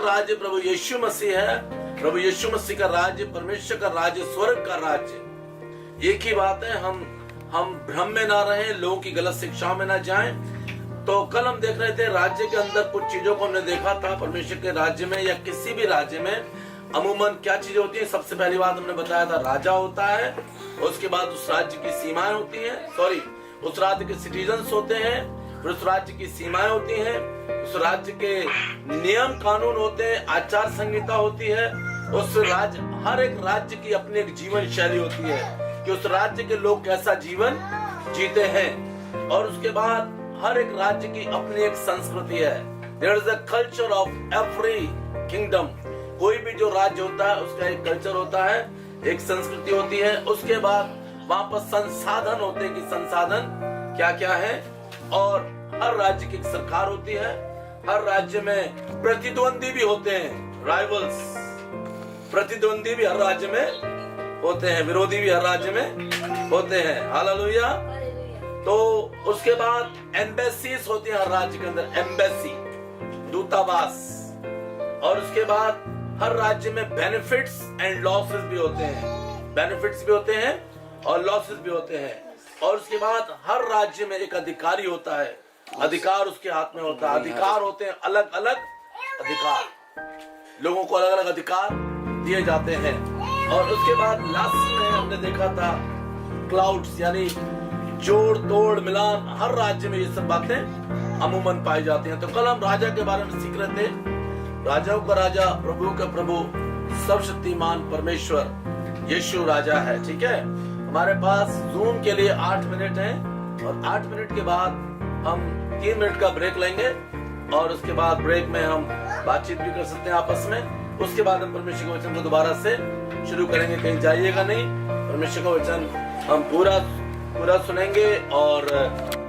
राज्य प्रभु यीशु मसीह है। प्रभु यीशु मसीह का राज्य, परमेश्वर का राज्य, स्वर्ग का राज्य एक ही बात है। हम भ्रम में ना रहें, लोगों की गलत शिक्षाओं में ना जाएं। तो कल हम देख रहे थे राज्य के अंदर कुछ चीजों को हमने देखा था। परमेश्वर के राज्य में या किसी भी राज्य में अमूमन क्या चीजें होती है। सबसे पहली बात हमने बताया था, राजा होता है, उसके बाद उस राज्य की सीमाएं होती हैं, उस राज्य के सिटीजन्स होते हैं, फिर उस राज्य की सीमाएं होती हैं, उस राज्य के नियम कानून होते हैं, आचार संहिता होती है। उस राज्य, हर एक राज्य की अपनी एक जीवन शैली होती है कि उस राज्य के लोग कैसा जीवन जीते हैं। और उसके बाद हर एक राज्य की अपनी एक संस्कृति है। There is a culture of every kingdom। कोई भी जो राज्य होता है उसका एक कल्चर होता है, एक संस्कृति होती है। उसके बाद वहां पर संसाधन होते हैं कि संसाधन क्या क्या है। और हर राज्य की एक सरकार होती है। हर राज्य में प्रतिद्वंदी भी होते हैं, राइवल्स। प्रतिद्वंदी भी हर राज्य में होते हैं, विरोधी भी हर राज्य में होते हैं। हालेलुया। तो उसके बाद एम्बेसीज होती है हर राज्य के अंदर, एम्बेसी, दूतावास। और उसके बाद हर राज्य में बेनिफिट्स एंड लॉसेस भी होते हैं, बेनिफिट्स भी होते हैं और लॉसेस भी होते हैं। और उसके बाद हर राज्य में एक अधिकारी होता है, अधिकार उसके हाथ में होता है। अधिकार होते हैं अलग अलग अधिकार, लोगों को अलग अलग अधिकार दिए जाते हैं। और उसके बाद लास्ट में हमने देखा था क्लाउड्स, यानी जोड़ तोड़ मिलान, हर राज्य में ये सब बातें अमूमन पाई जाती हैं। तो कल हम राजा के बारे में सीख रहे थे। राजाओं का राजा, प्रभु का प्रभु, सर्वशक्तिमान परमेश्वर यीशु राजा है। ठीक है, हमारे पास जूम के लिए 8 मिनट है और 8 मिनट के बाद हम 3 मिनट का ब्रेक लेंगे। और उसके बाद ब्रेक में हम बातचीत भी कर सकते हैं आपस में। उसके बाद हम परमेश्वर के वचन को दोबारा से शुरू करेंगे। कहीं जाइएगा नहीं, परमेश्वर का वचन हम पूरा सुनेंगे और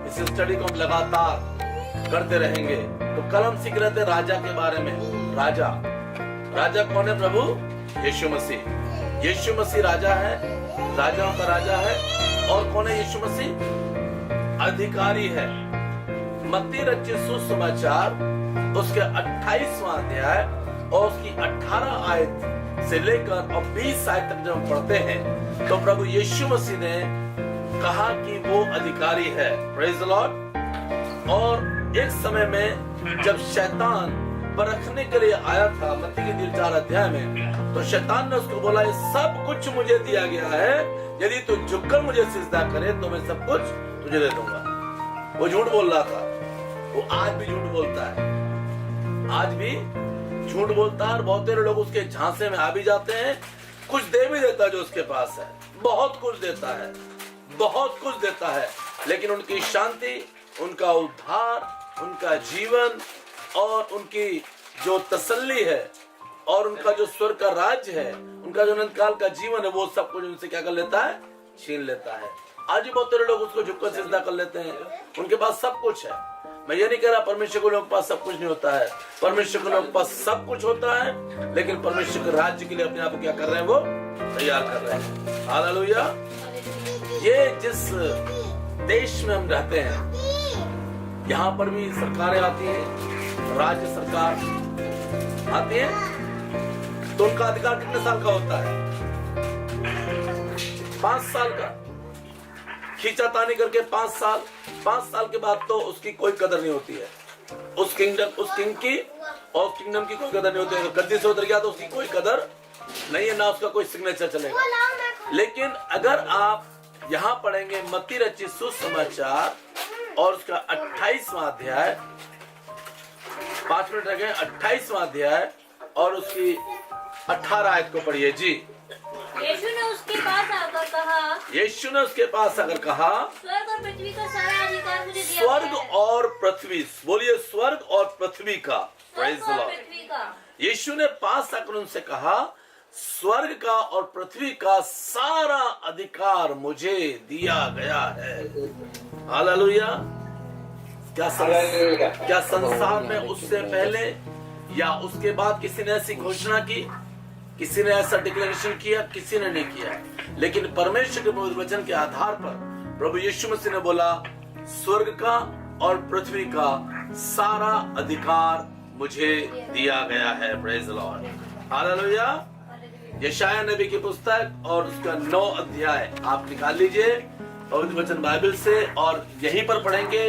इस स्टडी को हम लगातार करते रहेंगे। तो कल हम सीख रहे थे राजा के बारे में। राजा कौन है? प्रभु यीशु मसीह। यीशु मसीह राजा है, राजाओं का राजा है। और कौन है यीशु मसीह? अधिकारी है। मत्ती रचित सुसमाचार उसके 28वां अध्याय और उसकी 18 आयत से लेकर और 20 आयत तक जब हम पढ़ते हैं तो प्रभु यीशु मसीह ने कहा कि वो अधिकारी है। Praise the Lord. और एक समय में जब शैतान परखने के लिए आया था मत्ती के 4 अध्याय में, तो शैतान ने उसको बोला, ये सब कुछ मुझे दिया गया है, यदि तू झुककर मुझे सिजदा करे तो मैं सब कुछ तुझे दे दूंगा। वो झूठ बोल रहा था, वो आज भी झूठ बोलता है, आज भी झूठ बोलता है। और बहुत सारे लोग उसके झांसे में आ भी जाते हैं। कुछ दे भी देता है जो उसके पास है, बहुत कुछ देता है, बहुत कुछ देता है, लेकिन उनकी शांति, उनका उद्धार, उनका जीवन और उनकी जो तसल्ली है और उनका जो स्वर्ग का राज्य है, उनका जो अनंत काल का जीवन है, वो सब कुछ उनसे क्या कर लेता है? छीन लेता है। आज भी बहुत सारे लोग उसको झुककर सिजदा कर लेते हैं, उनके पास सब कुछ है। मैं ये नहीं कह रहा परमेश्वर के लोगों के पास सब कुछ नहीं होता है, परमेश्वर के लोगों के पास सब कुछ होता है, लेकिन परमेश्वर के राज्य के लिए अपने आप को क्या कर रहे हैं? वो तैयार कर रहे हैं। हालेलुया। ये जिस देश में हम रहते हैं, यहाँ पर भी सरकारें आती हैं, राज्य सरकार आती है, तो उनका अधिकार कितने साल का होता है? 5 साल का। खींचातानी करके 5 साल के बाद तो उसकी कोई कदर नहीं होती है। उस किंग की और किंगडम की कोई कदर नहीं होती है। गद्दी से उतर गया तो उसकी कोई कदर नहीं है, ना उसका कोई सिग्नेचर चलेगा। लेकिन अगर आप यहाँ पढ़ेंगे मत्ती रचित सुसमाचार और उसका 28वां अध्याय, 5 मिनट रह गए, 28वां अध्याय और उसकी 18 आयत को पढ़िए जी। यीशु ने उसके पास आकर कहा, स्वर्ग और पृथ्वी का सारा अधिकार मुझे दिया गया है। स्वर्ग और पृथ्वी, बोलिए स्वर्ग और पृथ्वी का। Praise the Lord. यीशु ने पास आकर उनसे कहा, स्वर्ग का और पृथ्वी का सारा अधिकार मुझे दिया गया है। हालेलुया। क्या संसार में उससे पहले या उसके बाद किसी ने ऐसी घोषणा की? किसी ने ऐसा डिक्लेरेशन किया? किसी ने नहीं किया। लेकिन परमेश्वर के पवित्र वचन के आधार पर प्रभु यीशु मसीह ने बोला, स्वर्ग का और पृथ्वी का सारा अधिकार मुझे दिया गया है। Praise the Lord, hallelujah. Yashayah नबी की पुस्तक और उसका 9 अध्याय आप निकाल लीजिए पवित्र वचन बाइबल से, और यहीं पर पढ़ेंगे।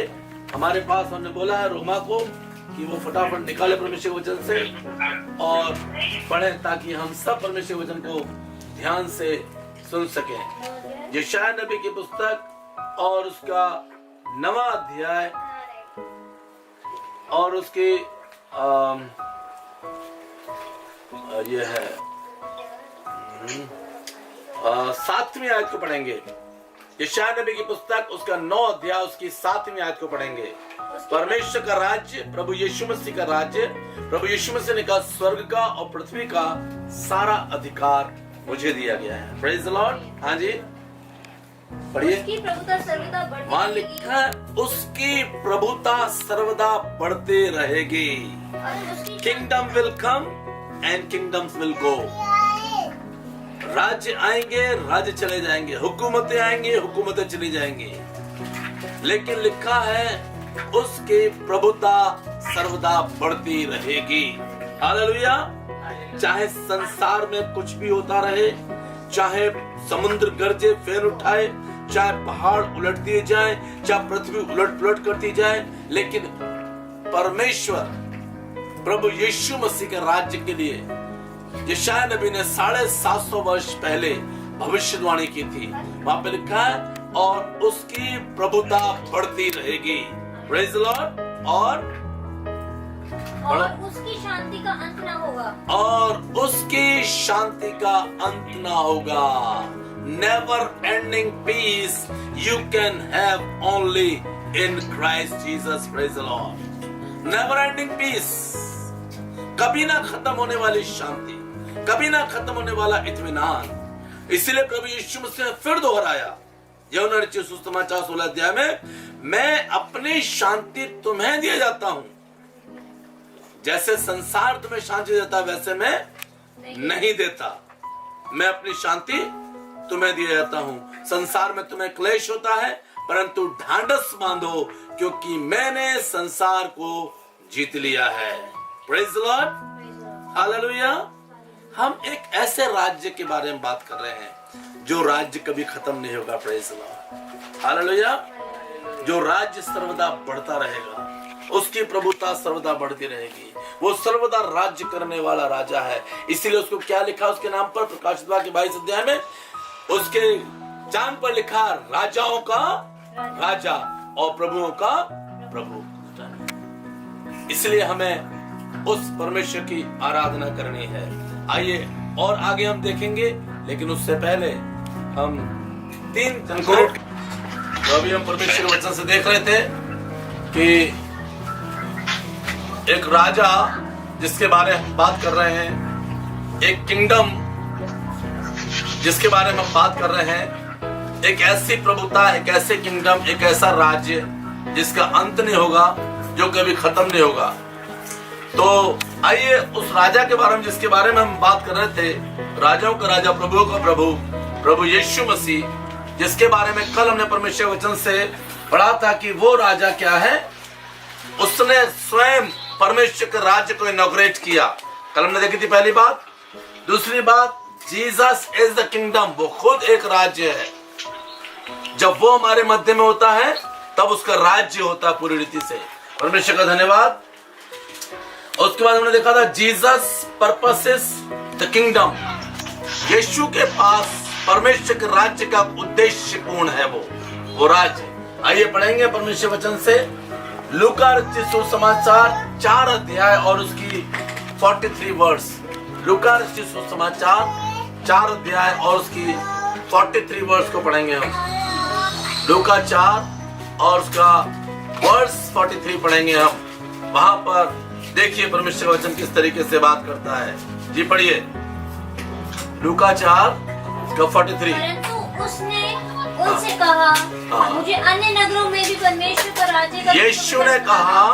हमारे पास हमने बोला है रोमा को कि वो फटाफट निकाले परमेश्वर के वचन से और पढ़ें, ताकि हम सब परमेश्वर के वचन को ध्यान से सुन सकें। यशाया नबी की पुस्तक और उसका 9वां अध्याय और उसकी ये है 7वीं आयत को पढ़ेंगे। यशाया नबी की पुस्तक उसका 9 अध्याय उसकी 7वीं आयत को पढ़ेंगे। परमेश्वर का राज्य, प्रभु यीशु मसीह का राज्य, प्रभु यीशु मसीह ने कहा स्वर्ग का और पृथ्वी का सारा अधिकार मुझे दिया गया है। Praise the Lord. हाँ जी पढ़िए। उसकी प्रभुता सर्वदा बढ़ती वहां रहेगी। लिखा है उसकी प्रभुता सर्वदा बढ़ते रहेगी। और उसकी kingdom will come and kingdoms will go. राज्य आएंगे, राज्य चले जाएंगे, हुकूमतें आएंगी, हुकूमतें चली जाएंगी, लेकिन लिखा है उसकी प्रभुता सर्वदा बढ़ती रहेगी। हालेलुया। चाहे संसार में कुछ भी होता रहे, चाहे समुद्र गरजे फेर उठाए, चाहे पहाड़ उलट दिए जाए, चाहे पृथ्वी उलट पुलट करती जाए, लेकिन परमेश्वर प्रभु यीशु मसीह के राज्य के लिए यशाया नबी ने 750 वर्ष पहले भविष्यवाणी की थी। वहां पे लिखा है और उसकी प्रभुता बढ़ती रहेगी। Praise the Lord. और उसकी शांति का अंत ना होगा। और उसकी शांति का अंत ना होगा। Never ending peace you can have only in Christ Jesus. Praise the Lord. Never ending peace, कभी ना खत्म होने वाली शांति, कभी ना खत्म होने वाला इत्मीनान। इसलिए प्रभु यीशु मसीह ने फिर दोहराया यूहन्ना रचित सुसमाचार 16 अध्याय में, मैं अपनी शांति तुम्हें दिया जाता हूं, जैसे संसार तुम्हें शांति देता वैसे मैं नहीं देता। मैं अपनी शांति तुम्हें दिया जाता हूं। संसार में तुम्हें क्लेश होता है, परंतु ढांढस बांधो, क्योंकि मैंने संसार को जीत लिया है। Praise the Lord. हालेलुया। हम एक ऐसे राज्य के बारे में बात कर रहे हैं जो राज्य कभी खत्म नहीं होगा। Praise the Lord. हालेलुया। जो राज्य सर्वदा बढ़ता रहेगा, उसकी प्रभुता सर्वदा बढ़ती रहेगी। वो सर्वदा राज्य करने वाला राजा है। इसीलिए उसको क्या लिखा उसके नाम पर प्रकाशित वाक्य 22 अध्याय में, उसके चांद पर लिखा राजाओं का राजा और प्रभुओं का प्रभु। इसलिए हमें उस परमेश्वर की आराधना करनी है। आइए और आगे हम देखेंगे, लेकिन उससे पहले हम 3 कंक्लूड, तो अभी हम परमेश्वर के वचन से देख रहे थे कि एक राजा जिसके बारे में हम बात कर रहे हैं, एक किंगडम जिसके बारे में हम बात कर रहे हैं, एक ऐसी प्रभुता, एक ऐसे किंगडम, एक ऐसा राज्य जिसका अंत नहीं होगा, जो कभी खत्म नहीं होगा। तो आइए उस राजा के बारे में जिसके बारे में हम बात कर रहे थे, राजाओं का राजा, प्रभुओं का प्रभु, प्रभु यीशु मसीह, जिसके बारे में कल हमने परमेश्वर वचन से पढ़ा था कि वो राजा क्या है, उसने स्वयं परमेश्वर के राज्य को इनॉग्रेट किया। कल हमने देखी थी पहली बात। दूसरी बात, जीसस इज द किंगडम, वो खुद एक राज्य है। जब वो हमारे मध्य में होता है तब उसका राज्य होता है पूरी रीति से। परमेश्वर का धन्यवाद। उसके बाद हमने देखा था जीसस पर्पसेस द किंगडम, यीशु के पास परमेश्वर के राज्य का उद्देश्य पूर्ण है वो राज्य। आइए पढ़ेंगे परमेश्वर वचन से लूका रचित सुसमाचार 4 अध्याय और उसकी 43 वर्ष। लूका रचित सुसमाचार 4 अध्याय और उसकी 43 वर्ष को पढ़ेंगे हम। लूका 4 और उसका वर्ष 43 पढ़ेंगे हम। वहां पर देखिए परमेश्वर वचन किस तरीके से बात करता है। जी पढ़िए लूका 4 का 43। परंतु उसने उनसे कहा, मुझे अन्य नगरों में भी परमेश्वर का राज्य का यीशु ने कहा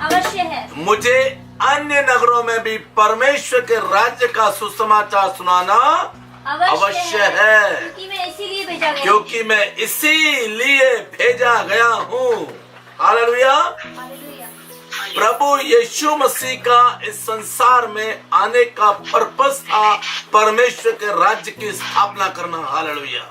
अवश्य है, मुझे अन्य नगरों में भी परमेश्वर के राज्य का सुसमाचार सुनाना अवश्य है, क्योंकि मैं इसीलिए भेजा गया। क्योंकि मैं इसीलिए भेजा गया हूँ। हालेलुया। हालेलुया। प्रभु यीशु मसीह का इस संसार में आने का पर्पस था परमेश्वर के राज्य की स्थापना करना। हालेलुया।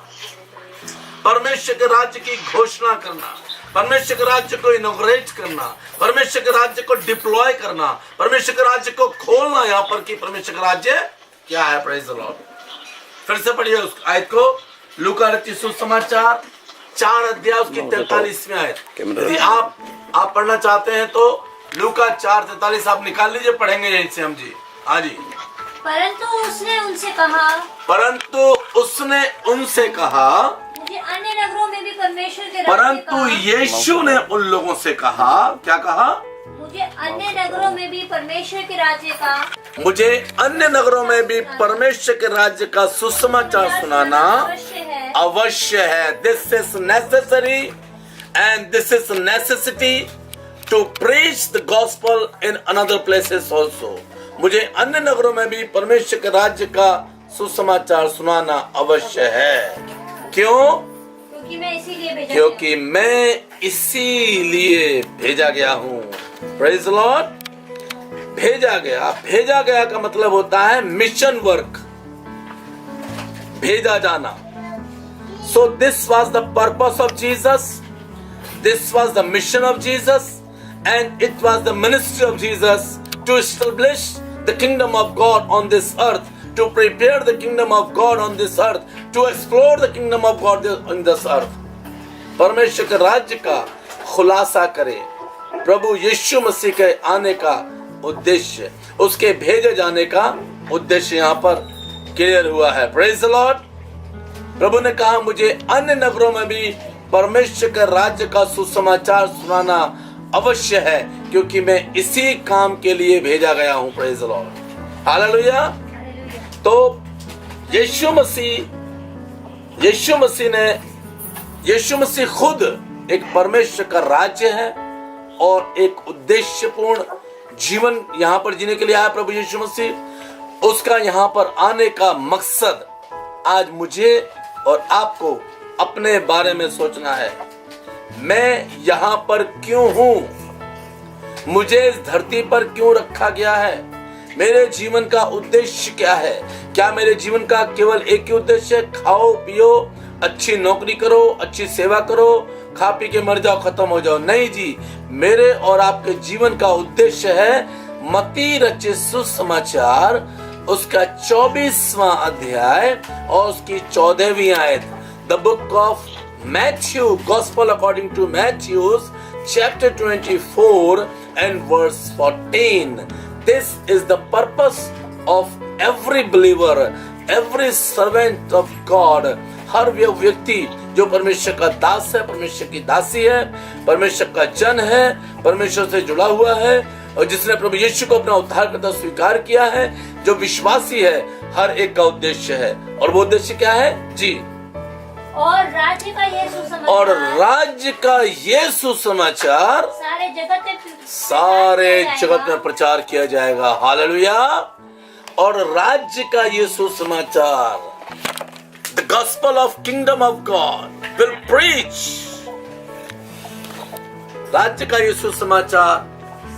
परमेश्वर के राज्य की घोषणा करना, परमेश्वर के राज्य को इनॉग्रेट करना, परमेश्वर के राज्य को डिप्लॉय करना, परमेश्वर के राज्य को खोलना। यहाँ पर कि परमेश्वर का राज्य क्या है। Praise the Lord. फिर से पढ़िए उस आयत को, लूका रचित सुसमाचार 4 अध्याय उसकी 43वीं आयत। यदि आप पढ़ना चाहते हैं तो लूका 4:43 आप निकाल लीजिए, पढ़ेंगे यहीं से हम जी। हाँ जी। परंतु उसने उनसे कहा मुझे अन्य नगरों में भी परमेश्वर के राज्य परंतु यीशु ने उन लोगों से कहा, क्या कहा? मुझे अन्य नगरों में भी परमेश्वर के राज्य का परमेश्वर के राज्य का सुसमाचार सुनाना अवश्य है। This is necessary and this is necessity to preach the gospel in another places also. मुझे अन्य नगरों में भी परमेश्वर के राज्य का सुसमाचार सुनाना अवश्य है। क्यों? क्योंकि मैं इसीलिए भेजा गया हूँ। Praise the Lord. भेजा गया का मतलब होता है मिशन वर्क, भेजा जाना। So this was the purpose of Jesus, this was the mission of Jesus and it was the ministry of Jesus to establish the kingdom of God on this earth, to prepare the kingdom of God on this earth, to explore the kingdom of God on this earth। परमेश्वर के राज्य का खुलासा करे। प्रभु यीशु मसीह के आने का उद्देश्य, उसके भेजे जाने का उद्देश्य यहाँ पर क्लियर हुआ है। Praise the Lord. प्रभु ने कहा मुझे अन्य नगरों में भी परमेश्वर के राज्य का सुसमाचार सुनाना अवश्य है, क्योंकि मैं इसी काम के लिए भेजा गया हूँ। Praise the Lord. हालेलुया। तो यीशु मसीह खुद एक परमेश्वर का राज्य है और एक उद्देश्यपूर्ण जीवन यहाँ पर जीने के लिए आया प्रभु यीशु मसीह। उसका यहाँ पर आने का मकसद आज मुझे और आपको अपने बारे में सोचना है। मैं यहाँ पर क्यों हूँ? मुझे इस धरती पर क्यों रखा गया है? मेरे जीवन का उद्देश्य क्या है? क्या मेरे जीवन का केवल एक ही उद्देश्य है, खाओ पियो, अच्छी नौकरी करो, अच्छी सेवा करो, खा पी के मर जाओ, खत्म हो जाओ? नहीं जी, मेरे और आपके जीवन का उद्देश्य है मत्ती रचित सुसमाचार उसका 24वां अध्याय और उसकी 14वीं आयत। The book of Matthew, gospel according to Matthews chapter 24 and verse 14। This is the purpose of every believer, every servant of God। हर व्यक्ति जो परमेश्वर का दास है, परमेश्वर की दासी है, परमेश्वर का जन है, परमेश्वर से जुड़ा हुआ है और जिसने प्रभु यीशु को अपना उद्धारकर्ता स्वीकार किया है, जो विश्वासी है, हर एक का उद्देश्य है। और वो उद्देश्य क्या है जी? और राज्य का ये सुसमाचार सारे जगत में प्रचार किया जाएगा। हालेलुया। और राज्य का ये सुसमाचार, the gospel of kingdom of God will preach. राज्य का ये सुसमाचार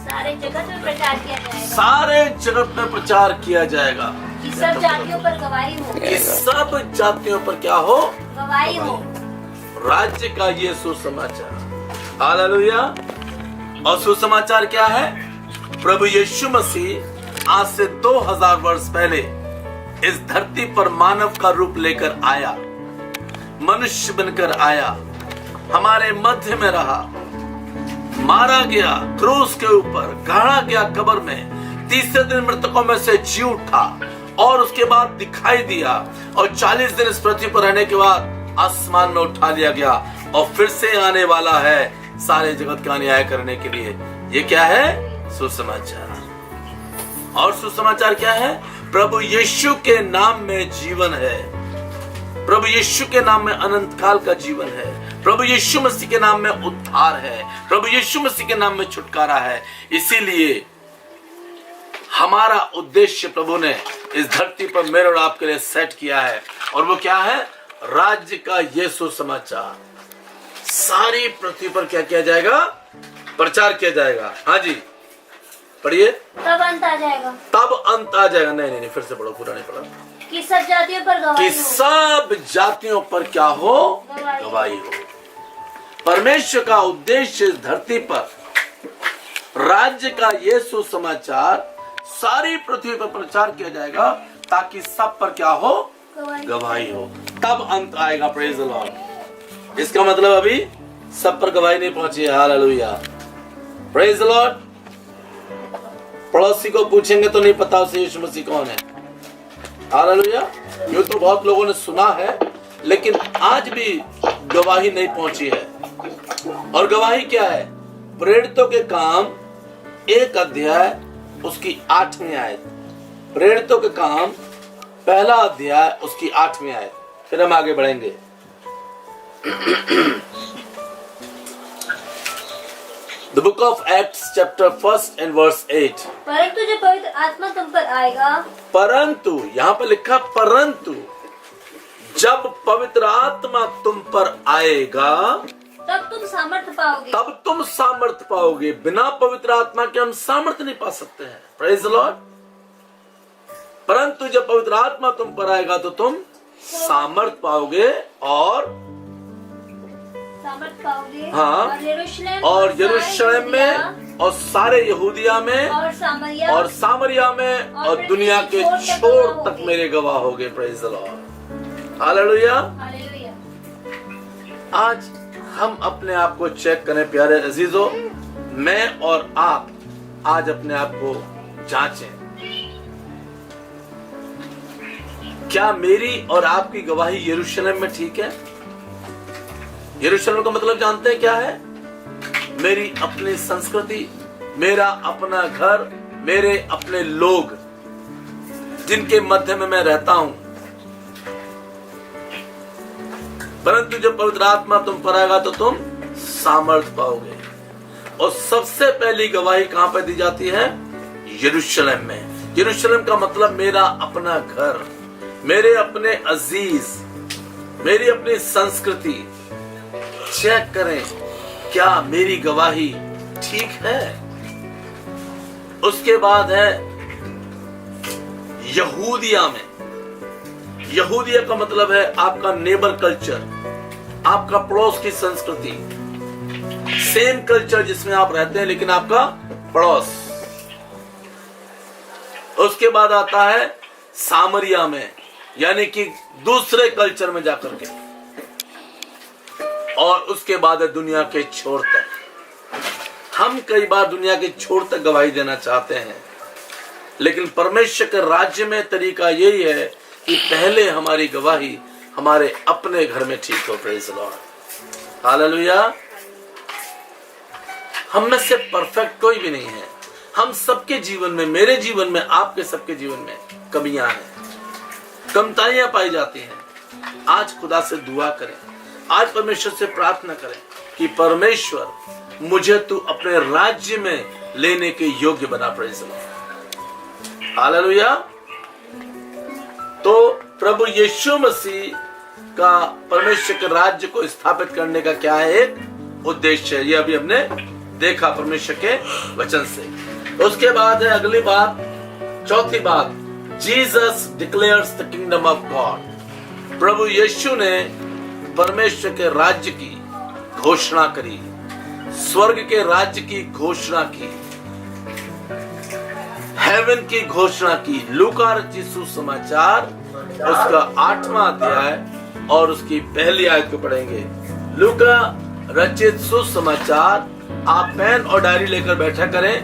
सारे जगत में प्रचार किया जाएगा, सारे जगत में प्रचार किया जाएगा कि सब जातियों पर गवाही हो, कि सब जातियों पर क्या हो? गवाही हो। राज्य का ये सुसमाचार। हालेलुया। और सुसमाचार क्या है? प्रभु यीशु मसीह आज से 2000 वर्ष पहले इस धरती पर मानव का रूप लेकर आया, मनुष्य बनकर आया, हमारे मध्य में रहा, मारा गया क्रूस के ऊपर, गाड़ा गया कब्र में, तीसरे दिन मृतकों में से जी उठा और उसके बाद दिखाई दिया और 40 दिन इस पृथ्वी पर रहने के बाद आसमान में उठा लिया गया और फिर से आने वाला है सारे जगत का न्याय करने के लिए। ये क्या है? सुसमाचार। और सुसमाचार क्या है? प्रभु यीशु के नाम में जीवन है, प्रभु यीशु के नाम में अनंत काल का जीवन है, प्रभु यीशु मसीह के नाम में उद्धार है, प्रभु यीशु मसीह के नाम में छुटकारा है। इसीलिए हमारा उद्देश्य प्रभु ने इस धरती पर मेरे और आपके लिए सेट किया है। और वो क्या है? राज्य का ये सुसमाचार सारी पृथ्वी पर क्या किया जाएगा? प्रचार किया जाएगा। हाँ जी। पढ़िए। तब अंत आ जाएगा तब अंत आ जाएगा। नहीं नहीं नहीं, फिर से पढ़ो, पूरा नहीं पढ़ा। कि सब जातियों पर गवाही कि हो। सब जातियों पर क्या हो? गवाही हो। परमेश्वर का उद्देश्य इस धरती पर राज्य का ये सुसमाचार सारी पृथ्वी पर प्रचार किया जाएगा ताकि सब पर क्या हो? गवाही हो। तब अंत आएगा। Praise the Lord. इसका मतलब अभी सब पर गवाही नहीं पहुंची है। Hallelujah, praise the Lord. पड़ोसी को पूछेंगे तो नहीं पता उसे यीशु मसीह कौन है। हालेलुया। ये तो बहुत लोगों ने सुना है लेकिन आज भी गवाही नहीं पहुंची है। और गवाही क्या है? प्रेरितों के काम 1 अध्याय उसकी 8वीं आयत। प्रेरितों के काम 1 अध्याय उसकी 8वीं आयत। फिर हम आगे बढ़ेंगे। The book of Acts chapter 1 and verse 8। परंतु जब पवित्र आत्मा तुम पर आएगा। परंतु, यहाँ पर लिखा परंतु, जब पवित्र आत्मा तुम पर आएगा तब तुम सामर्थ्य पाओगे। तब तुम सामर्थ्य पाओगे। बिना पवित्र आत्मा के हम सामर्थ्य नहीं पा सकते हैं। Praise the Lord. परंतु जब पवित्र आत्मा तुम पर आएगा तो तुम सामर्थ्य पाओगे और सामर्थ्य पाओगे। हाँ। और यरूशलेम में और सारे यहूदिया में और सामरिया में और दुनिया के छोर तक मेरे गवाह होगे। Praise the Lord. हालेलुया। आज हम अपने आप को चेक करें प्यारे अजीजों। मैं और आप आज अपने आप को जांचें। क्या मेरी और आपकी गवाही यरूशलेम में ठीक है? यरूशलेम का मतलब जानते हैं क्या है? मेरी अपनी संस्कृति, मेरा अपना घर, मेरे अपने लोग जिनके मध्य में मैं रहता हूं। परंतु जब पवित्र आत्मा तुम पर आएगा तो तुम सामर्थ पाओगे। और सबसे पहली गवाही कहां पर दी जाती है? यरूशलेम में। यरूशलेम का मतलब मेरा अपना घर, मेरे अपने अजीज, मेरी अपनी संस्कृति। चेक करें क्या मेरी गवाही ठीक है। उसके बाद है यहूदिया में। यहूदिया का मतलब है आपका नेबर कल्चर, आपका पड़ोस की संस्कृति, सेम कल्चर जिसमें आप रहते हैं लेकिन आपका पड़ोस। उसके बाद आता है सामरिया में, यानी कि दूसरे कल्चर में जाकर के। और उसके बाद है दुनिया के छोर तक। हम कई बार दुनिया के छोर तक गवाही देना चाहते हैं लेकिन परमेश्वर के राज्य में तरीका यही है कि पहले हमारी गवाही हमारे अपने घर में ठीक हो। Praise the Lord. हालेलुया। हम में से परफेक्ट कोई भी नहीं है। हम सबके जीवन में, मेरे जीवन में, आपके सबके जीवन में कमियां हैं, कमताइयां पाई जाती हैं। आज खुदा से दुआ करें, आज परमेश्वर से प्रार्थना करें कि परमेश्वर मुझे तू अपने राज्य में लेने के योग्य बना। Praise the Lord. हालेलुया। तो प्रभु यीशु मसीह का परमेश्वर के राज्य को स्थापित करने का क्या है? एक उद्देश्य है। ये अभी हमने देखा परमेश्वर के वचन से। उसके बाद है अगली बात, चौथी बात, Jesus declares the kingdom of God. प्रभु यीशु ने परमेश्वर के राज्य की घोषणा करी, स्वर्ग के राज्य की घोषणा की, हेवन की घोषणा की। लूका रचित सुसमाचार उसका 8वां अध्याय और उसकी पहली आयत को पढ़ेंगे। लूका रचित सुसमाचार। आप पेन और डायरी लेकर बैठा करें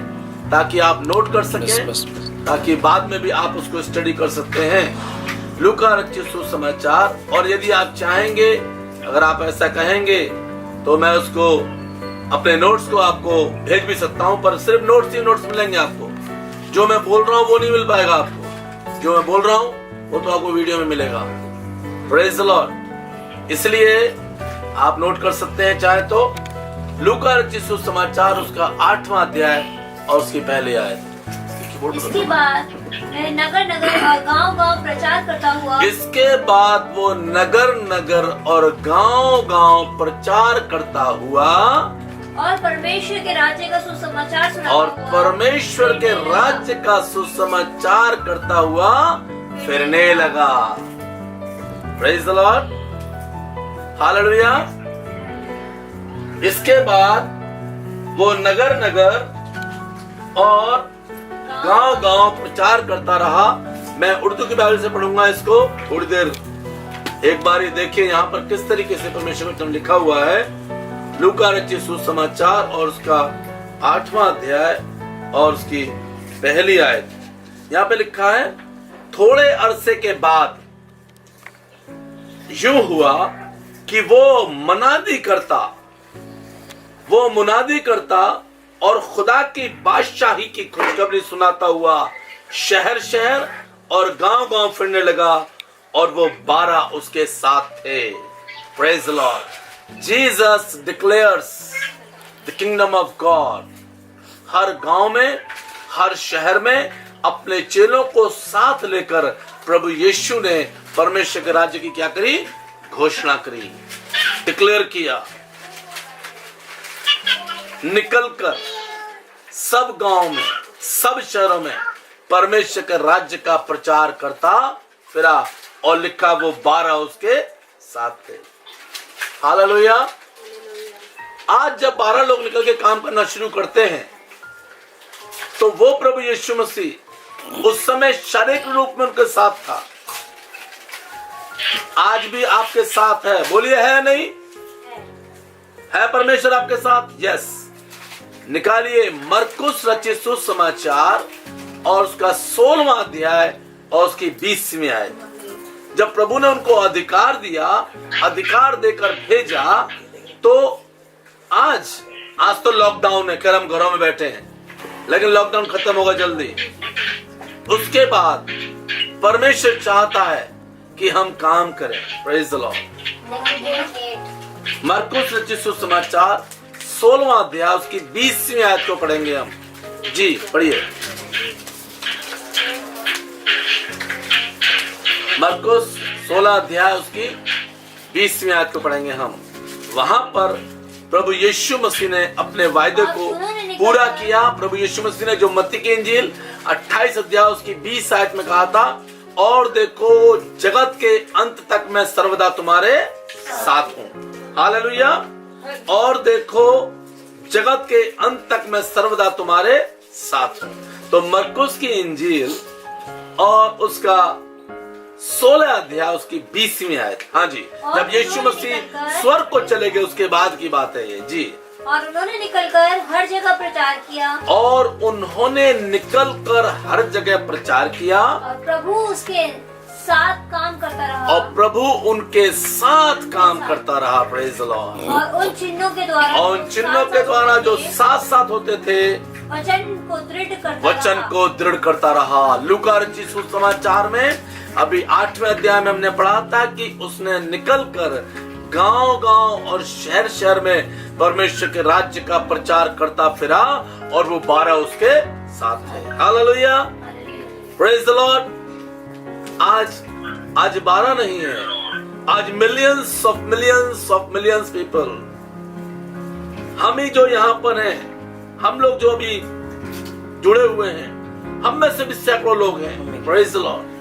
ताकि आप नोट कर सकें, ताकि बाद में भी आप उसको स्टडी कर सकते हैं। लूका रचित सुसमाचार। और यदि आप चाहेंगे, अगर आप ऐसा कहेंगे तो मैं उसको अपने नोट्स को आपको भेज भी सकता हूं, पर सिर्फ नोट्स ही नोट्स मिलेंगे आपको। जो मैं बोल रहा हूं वो नहीं मिल पाएगा आपको। जो मैं बोल रहा हूं वो तो आपको वीडियो में मिलेगा। Praise the Lord. इसलिए आप नोट कर सकते हैं चाहे तो। लूका रचित सुसमाचार उसका 8वां अध्याय और उसकी पहली आयत। इसके बाद मैं नगर नगर और गांव गांव प्रचार करता हुआ। इसके बाद वो नगर नगर और गांव गांव प्रचार करता हुआ और परमेश्वर के राज्य का सुसमाचार सुनाता और हुआ परमेश्वर के राज्य का सुसमाचार करता हुआ फिरने लगा। Praise the Lord, hallelujah. इसके बाद वो नगर नगर और गांव गांव प्रचार करता रहा। मैं उर्दू की बाइबल से पढ़ूंगा इसको थोड़ी देर। एक बार ये देखिए यहाँ पर किस तरीके से परमेश्वर का लिखा हुआ है। लूका रचित सुसमाचार और उसका 8वां अध्याय और उसकी पहली आयत। यहाँ पे लिखा है, थोड़े अरसे के बाद यूं हुआ कि वो मुनादी करता और खुदा की बादशाही की खुशखबरी सुनाता हुआ शहर शहर और गांव गांव फिरने लगा और वो 12 उसके साथ थे। Praise the Lord. Jesus declares the kingdom of God. हर गांव में, हर शहर में अपने चेलों को साथ लेकर प्रभु यीशु ने परमेश्वर के राज्य की क्या करी? घोषणा करी, डिक्लेयर किया। निकलकर सब गांव में, सब शहरों में परमेश्वर के राज्य का प्रचार करता फिरा और लिखा वो 12 उसके साथ थे। हालेलुया। आज जब 12 लोग निकल के काम करना शुरू करते हैं तो वो प्रभु यीशु मसीह उस समय शारीरिक रूप में उनके साथ था। आज भी आपके साथ है। बोलिए, है नहीं? है परमेश्वर आपके साथ? यस। निकालिए मरकुस रचित सुसमाचार और उसका 16वां अध्याय और उसकी 20वीं आयत। जब प्रभु ने उनको अधिकार दिया, अधिकार देकर भेजा, तो आज तो लॉकडाउन है, कर हम घरों में बैठे हैं, लेकिन लॉकडाउन खत्म होगा जल्दी। उसके बाद परमेश्वर चाहता है कि हम काम करें। Praise the Lord. मरकुस रचित सुसमाचार 16वां अध्याय उसकी 20वीं आयत को पढ़ेंगे हम। जी पढ़िए। मरकुस 16 अध्याय उसकी 20वीं आयत को पढ़ेंगे हम। वहां पर प्रभु यीशु मसीह ने अपने वायदे को पूरा किया। प्रभु यीशु मसीह ने जो मत्ती की इंजील 28 अध्याय उसकी 20 आयत में कहा था, और देखो जगत के अंत तक मैं सर्वदा तुम्हारे साथ हूँ। हालेलुया। और देखो जगत के अंत तक मैं सर्वदा तुम्हारे साथ हूँ। तो मरकुस की इंजील और उसका 16 अध्याय उसकी 20वीं आयत। हाँ जी, जब यीशु मसीह स्वर्ग को चले गए उसके बाद की बात है ये। जी। और उन्होंने निकलकर हर जगह प्रचार किया। और उन्होंने निकलकर हर जगह प्रचार किया। और प्रभु उसके साथ काम करता रहा। और प्रभु उनके साथ काम करता रहा। Praise the Lord. और उन चिन्हों के द्वारा, और उन चिन्हों के द्वारा जो साथ साथ होते थे, वचन को दृढ़ करता रहा। लूका रचित सुसमाचार में अभी 8वें अध्याय में हमने पढ़ा था कि उसने निकलकर गांव गांव और शहर शहर में परमेश्वर के राज्य का प्रचार करता फिरा और वो 12 उसके साथ थे। हालेलुया। Praise the Lord. आज 12 नहीं है, आज मिलियंस ऑफ मिलियंस पीपल। हम ही जो यहाँ पर हैं, हम लोग जो अभी जुड़े हुए हैं, हम में से भी सैकड़ों लोग हैं। Praise the Lord.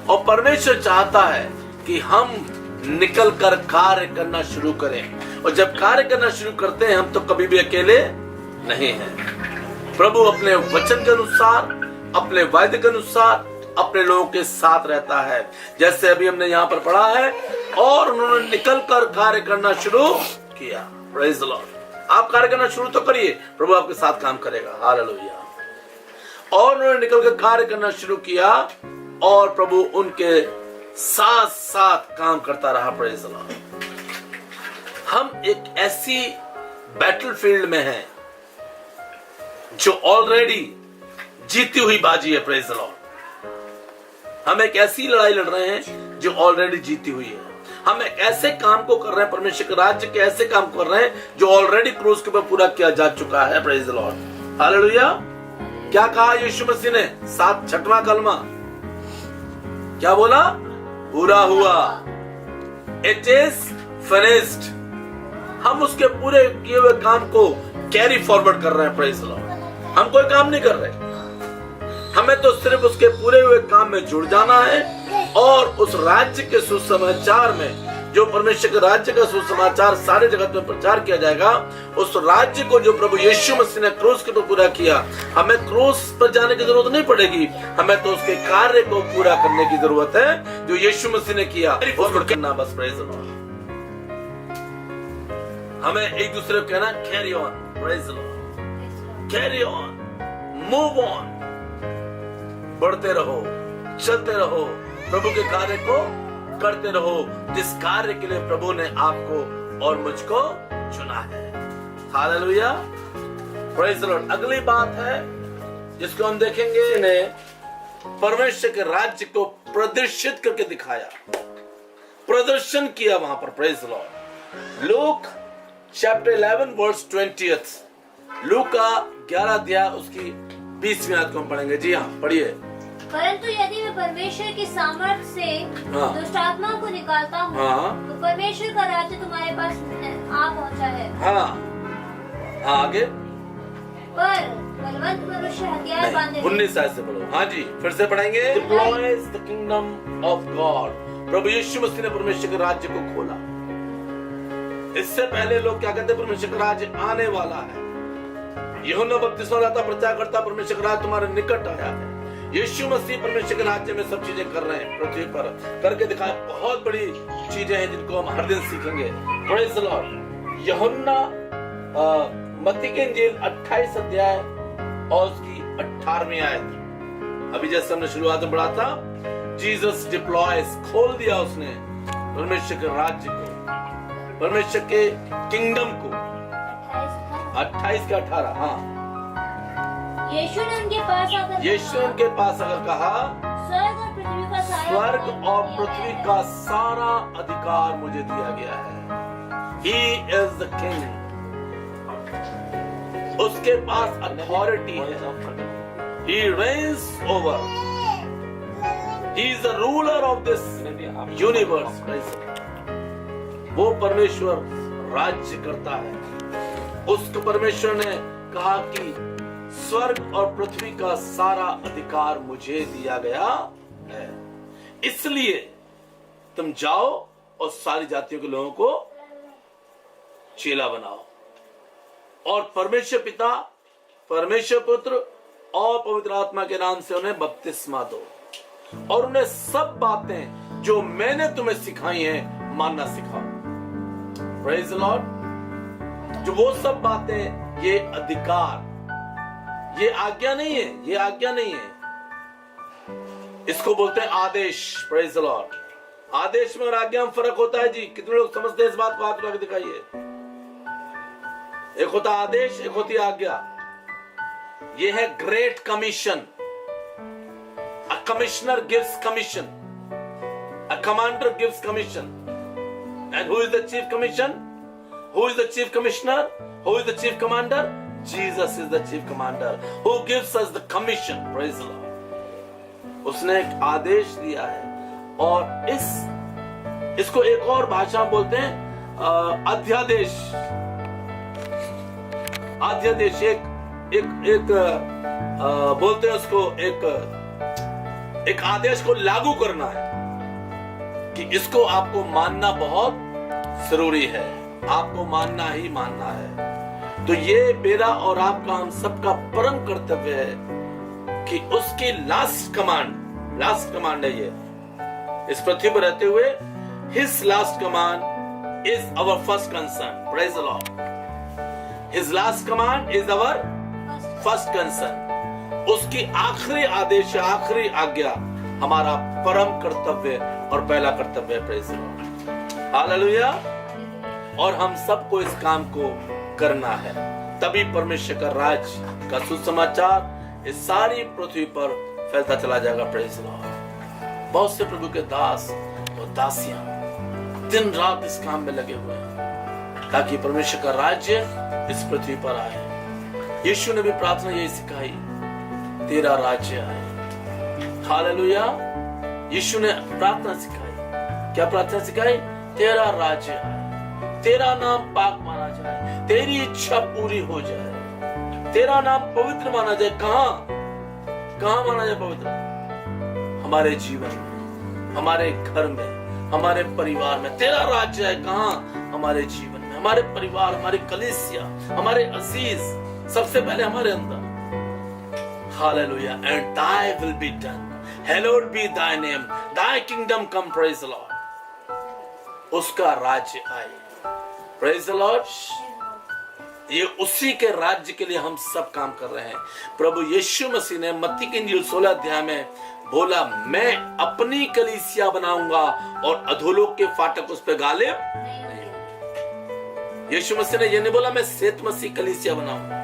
और परमेश्वर चाहता है कि हम निकल कर कार्य करना शुरू करें। और जब कार्य करना शुरू करते हैं हम तो कभी भी अकेले नहीं हैं। प्रभु अपने वचन के अनुसार, अपने वायदे के अनुसार अपने लोगों के साथ रहता है। जैसे अभी हमने यहाँ पर पढ़ा है, और उन्होंने निकल कर कार्य करना शुरू किया। Praise the Lord. आप कार्य करना शुरू तो करिए, प्रभु आपके साथ काम करेगा। हालेलुया। और उन्होंने निकल कर कार्य करना शुरू किया और प्रभु उनके साथ साथ काम करता रहा। Praise the Lord. हम एक ऐसी बैटलफील्ड में हैं जो ऑलरेडी जीती हुई बाजी है। Praise the Lord. हम एक ऐसी लड़ाई लड़ रहे हैं जो ऑलरेडी जीती हुई है। हम एक ऐसे काम को कर रहे हैं, परमेश्वर के राज्य के ऐसे काम कर रहे हैं जो ऑलरेडी क्रूस के ऊपर पूरा किया जा चुका है। Praise the Lord. हालेलुया। क्या कहा यीशु मसीह ने? 6वां कलमा क्या बोला? पूरा हुआ। It is finished. हम उसके पूरे किए हुए काम को कैरी फॉरवर्ड कर रहे हैं। Praise the Lord. हम कोई काम नहीं कर रहे, हमें तो सिर्फ उसके पूरे हुए काम में जुड़ जाना है और उस राज्य के सुसमाचार में, जो परमेश्वर के राज्य का सुसमाचार सारे जगत में प्रचार किया जाएगा, उस राज्य को जो प्रभु यीशु मसीह ने क्रूस के ऊपर पूरा किया, हमें क्रूस पर जाने की जरूरत नहीं पड़ेगी, हमें तो उसके कार्य को पूरा करने की जरूरत है जो यीशु मसीह ने किया। करना बस। Praise the Lord. हमें एक दूसरे को कहना carry on. Praise the Lord. Carry on, move on, बढ़ते रहो, चलते रहो, प्रभु के कार्य को करते रहो जिस कार्य के लिए प्रभु ने आपको और मुझको चुना है। Hallelujah, praise the Lord. अगली बात है जिसको हम देखेंगे, ने परमेश्वर के राज्य को प्रदर्शित करके दिखाया, प्रदर्शन किया वहां पर। Praise the Lord. Luke chapter 11 verse 20। लूका 11 अध्याय उसकी 20वीं आयत को हम पढ़ेंगे। जी हाँ, पढ़िए। परंतु यदि मैं परमेश्वर की सामर्थ्य से दुष्ट आत्मा को निकालता हूँ, तो परमेश्वर का राज्य तुम्हारे पास आ पहुँचा है। हाँ, आगे। पर बलवंत मनुष्य हथियार बांधे। 19 आयत से पढ़ो। हाँ जी, फिर से पढ़ेंगे। Deploys the kingdom of God। प्रभु यीशु मसीह ने परमेश्वर के राज्य को खोला। इससे पहले लोग क्या कहते, परमेश्वर का राज्य आने वाला है। यूहन्ना बपतिस्मा दाता प्रचार करता, परमेश्वर का राज्य तुम्हारे निकट आया है। यीशु मसीह परमेश्वर के राज्य में सब चीजें कर रहे हैं, पृथ्वी पर करके दिखाए। बहुत बड़ी चीजें हैं जिनको हम हर दिन सीखेंगे। Praise the Lord. यूहन्ना मत्ती की इंजील 28 अध्याय और उसकी 18वीं आयत। अभी जैसे हमने शुरुआत में पढ़ा था, जीसस डिप्लॉयज, खोल दिया उसने परमेश्वर के राज्य को, परमेश्वर के किंगडम को। 28 का 18। हाँ, यीशु ने उनके पास आकर कहा, स्वर्ग और पृथ्वी का सारा अधिकार मुझे दिया गया है। He is the king। उसके पास अथॉरिटी है। He reigns over। He is the ruler of this universe। वो परमेश्वर राज्य करता है। उसको परमेश्वर ने कहा कि स्वर्ग और पृथ्वी का सारा अधिकार मुझे दिया गया है, इसलिए तुम जाओ और सारी जातियों के लोगों को चेला बनाओ और परमेश्वर पिता, परमेश्वर पुत्र और पवित्र आत्मा के नाम से उन्हें बपतिस्मा दो और उन्हें सब बातें जो मैंने तुम्हें सिखाई हैं मानना सिखाओ। Praise the Lord. जो वो सब बातें, ये अधिकार, ये आज्ञा नहीं है, ये आज्ञा नहीं है, इसको बोलते हैं आदेश। Praise the Lord. आदेश में और आज्ञा में फर्क होता है जी। कितने लोग समझते हैं इस बात को? हाथ उठा के दिखाइए। एक होता आदेश, एक होती आज्ञा। ये है great commission. A commissioner gives commission, a commander gives commission. And who is the chief commission? Who is the chief commissioner? Who is the chief commander? Jesus is the chief commander who gives us the commission. Praise the Lord. उसने एक आदेश दिया है और इसको एक और भाषा में बोलते हैं अध्यादेश। अध्यादेश एक बोलते हैं उसको, एक आदेश को लागू करना है कि इसको आपको मानना बहुत जरूरी है, आपको मानना ही मानना है। तो ये मेरा और आपका, हम सबका परम कर्तव्य है कि उसकी लास्ट कमांड है ये इस पृथ्वी पर रहते हुए। His last command is our first concern. Praise the Lord. His last command is our first concern. उसकी आखिरी आदेश, आखिरी आज्ञा हमारा परम कर्तव्य और पहला कर्तव्य है। Praise the Lord. हालेलुया। और हम सबको इस काम को करना है, तभी परमेश्वर का राज्य का सुसमाचार इस सारी पृथ्वी पर फैलता चला जाएगा। Praise the Lord. बहुत से प्रभु के दास और दासियां दिन रात इस काम में लगे हुए हैं ताकि परमेश्वर का राज्य इस पृथ्वी पर आए। यीशु ने भी प्रार्थना यही सिखाई, तेरा राज्य आए। हालेलुया। यीशु ने प्रार्थना सिखाई। क्या प्रार्थना सिखाई? तेरा राज्य आए, तेरा नाम पाक माना तेरी इच्छा पूरी हो जाए, तेरा नाम पवित्र माना जाए। कहां माना जाए पवित्र? हमारे जीवन में, हमारे घर में, हमारे परिवार में तेरा राज्य है। कहां? हमारे जीवन में, हमारे परिवार, हमारी कलीसिया, हमारे अजीज, सबसे पहले हमारे अंदर। Hallelujah. And thy will be done, hallowed be thy name, thy kingdom come, praise the Lord। उसका राज्य आए, praise the Lord। ये उसी के राज्य के लिए हम सब काम कर रहे हैं। प्रभु यीशु मसीह ने मत्ती की इंजील 16 अध्याय में बोला, मैं अपनी कलीसिया बनाऊंगा और अधोलोक के फाटक उस पे गालिब नहीं। यीशु मसीह ने ये नहीं बोला मैं सेत मसीह कलीसिया बनाऊंगा,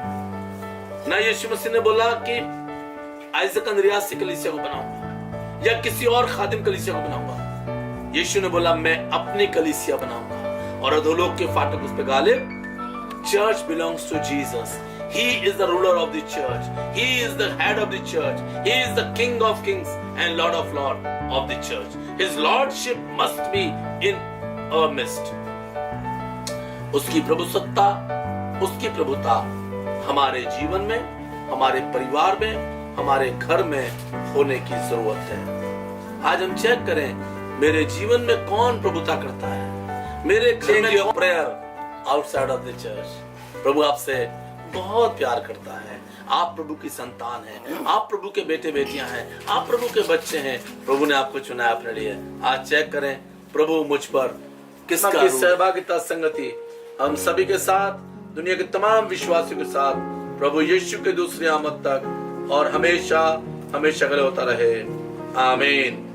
ना यीशु मसीह ने बोला कि आइजक अंद्रियास से कलीसिया को बनाऊंगा या किसी और खादिम कलीसिया को बनाऊंगा। यीशु ने बोला मैं अपनी कलीसिया बनाऊंगा और अधोलोक के फाटक उस पे Ghalib. Church belongs to Jesus. He is the ruler of the church. He is the head of the church. He is the King of kings and Lord of lords of the church. His lordship must be in our midst. उसकी प्रभु सत्ता, उसकी प्रभुता हमारे जीवन में, हमारे परिवार में, हमारे घर में होने की जरूरत है। आज हम चेक करें मेरे जीवन में कौन प्रभुता करता है। मेरे घर में prayer outside of the church. प्रभु आपसे बहुत प्यार करता है। आप प्रभु की संतान हैं, आप प्रभु के बेटे बेटियां हैं, आप प्रभु के बच्चे हैं। प्रभु ने आपको चुना है अपने लिए। आज चेक करें प्रभु मुझ पर किसकी सहभागिता, संगति हम सभी के साथ, दुनिया के तमाम विश्वासियों के साथ प्रभु यीशु के दूसरी आमद तक और हमेशा हमेशा होता रहे। आमीन।